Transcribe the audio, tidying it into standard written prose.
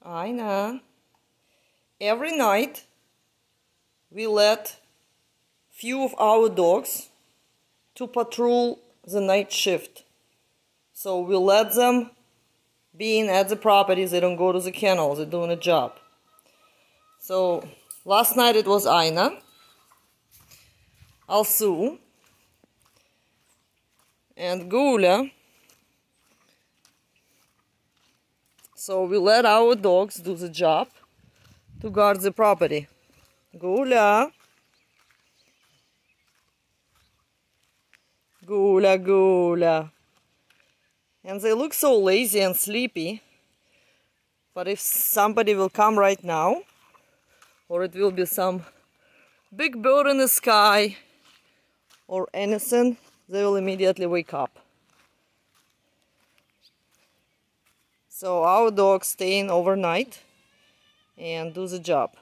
Aina. Every night we let few of our dogs to patrol the night shift. So we let them being at the properties, they don't go to the kennels, they're doing a job. So last night it was Aina, Alsu, and Gula. So we let our dogs do the job to guard the property. Gula. Gula, Gula. And they look so lazy and sleepy. But if somebody will come right now, or it will be some big bird in the sky, or anything, they will immediately wake up. So our dogs stay in overnight and do the job.